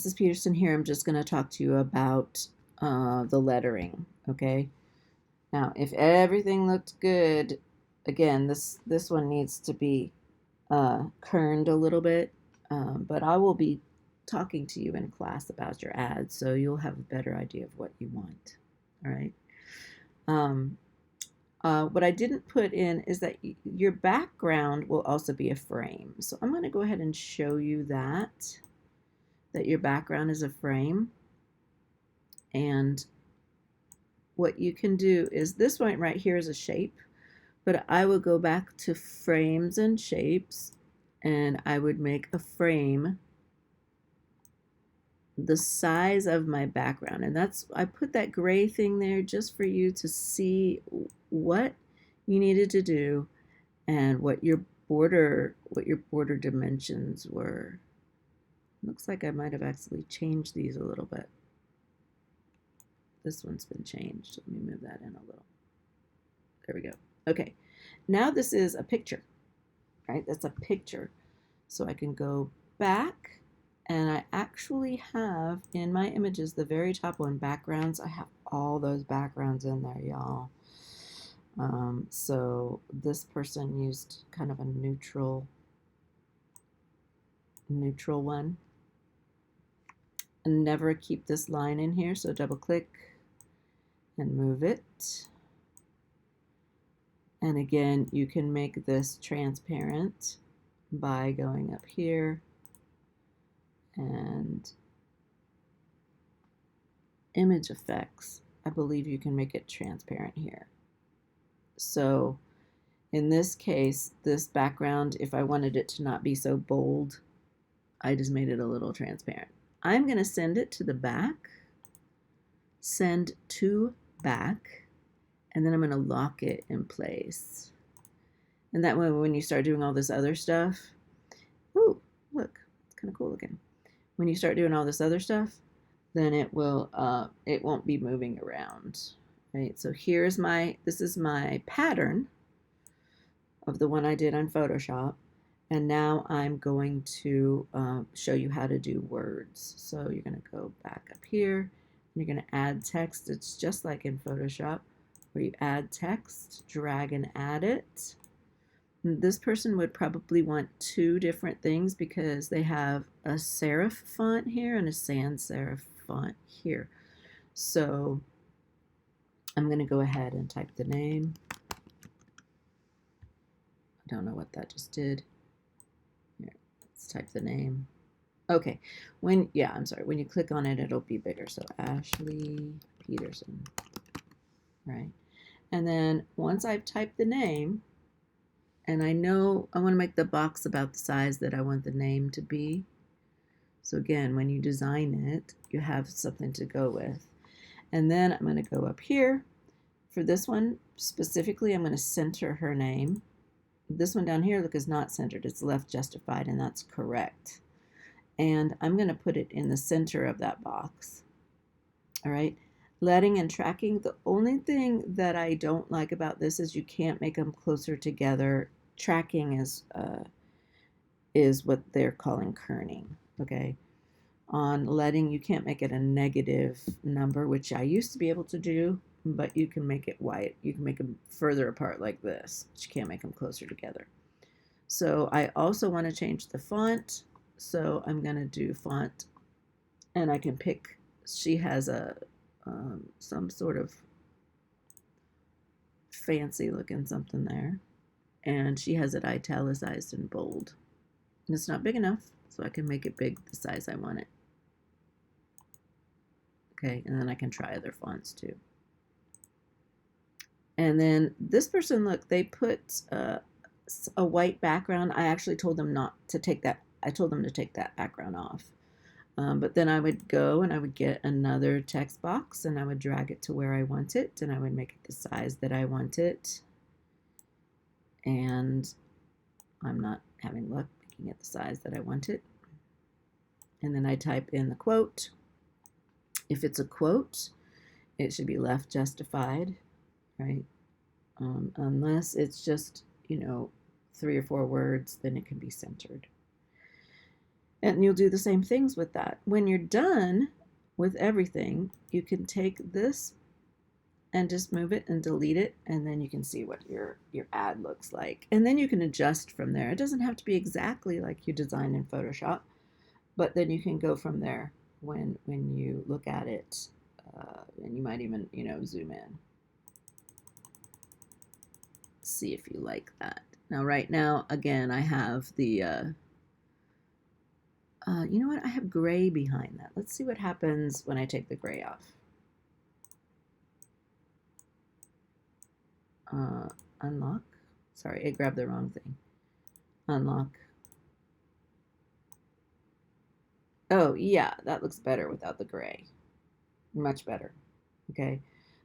Mrs. Peterson here. I'm just going to talk to you about the lettering, okay? Now, if everything looked good, again, this one needs to be kerned a little bit, but I will be talking to you in class about your ads, so you'll have a better idea of what you want, all right? What I didn't put in is that your background will also be a frame. So I'm going to go ahead and show you that your background is a frame. And what you can do is this one right here is a shape, but I would go back to frames and shapes, and I would make a frame the size of my background. And that's, I put that gray thing there just for you to see what you needed to do and what your border dimensions were. Looks like I might have actually changed these a little bit. This one's been changed. Let me move that in a little. There we go. Okay, now this is a picture, right? That's a picture. So I can go back, and I actually have in my images, the very top one, backgrounds. I have all those backgrounds in there, y'all. So this person used kind of a neutral one. And never keep this line in here, so double click and move it. And again, you can make this transparent by going up here and image effects. I believe you can make it transparent here. So in this case, this background, if I wanted it to not be so bold, I just made it a little transparent. I'm going to send it to the back, send to back, and then I'm going to lock it in place. And that way, when you start doing all this other stuff, ooh, look, it's kind of cool looking. When you start doing all this other stuff, then it won't be moving around, right? So here's this is my pattern of the one I did on Photoshop. And now I'm going to show you how to do words. So you're going to go back up here, and you're going to add text. It's just like in Photoshop, where you add text, drag and add it. And this person would probably want two different things because they have a serif font here and a sans serif font here. So I'm going to go ahead and type the name. I don't know what that just did. Type the name. Okay, when you click on it, it'll be bigger. So Ashley Peterson, right? And then once I've typed the name, and I know I want to make the box about the size that I want the name to be. So again, when you design it, you have something to go with. And then I'm going to go up here. For this one specifically, I'm going to center her name. This one down here, look, is not centered. It's left justified, and that's correct. And I'm going to put it in the center of that box. All right. Letting and tracking. The only thing that I don't like about this is you can't make them closer together. Tracking is what they're calling kerning. Okay. On letting, you can't make it a negative number, which I used to be able to do. But you can make it white. You can make them further apart like this, but you can't make them closer together. So I also want to change the font. So I'm going to do font, and I can pick, she has a some sort of fancy looking something there. And she has it italicized and bold. And it's not big enough, so I can make it big the size I want it. Okay, and then I can try other fonts too. And then this person, look, they put a white background. I actually told them not to take that. I told them to take that background off. But then I would go and I would get another text box, and I would drag it to where I want it, and I would make it the size that I want it. And I'm not having luck making it the size that I want it. And then I type in the quote. If it's a quote, it should be left justified. Right? Unless it's just, 3 or 4 words, then it can be centered. And you'll do the same things with that. When you're done with everything, you can take this and just move it and delete it, and then you can see what your ad looks like. And then you can adjust from there. It doesn't have to be exactly like you designed in Photoshop, but then you can go from there when you look at it, and you might even, zoom in. See if you like that. Now, right now, again, I have the, you know what? I have gray behind that. Let's see what happens when I take the gray off. Unlock. Sorry, it grabbed the wrong thing. Unlock. Oh, yeah, that looks better without the gray. Much better. Okay.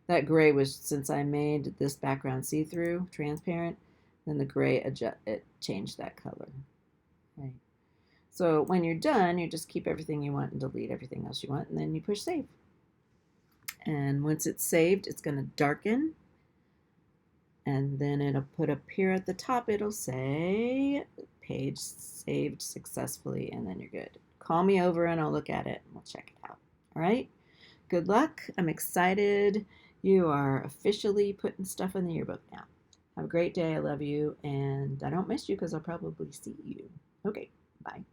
That gray was, since I made this background see-through, transparent, then the gray it changed that color. Okay. So when you're done, you just keep everything you want and delete everything else you want, and then you push save. And once it's saved, it's going to darken. And then it'll put up here at the top, it'll say page saved successfully, and then you're good. Call me over and I'll look at it and we'll check it out. All right. Good luck. I'm excited. You are officially putting stuff in the yearbook now. Have a great day. I love you. And I don't miss you because I'll probably see you. Okay. Bye.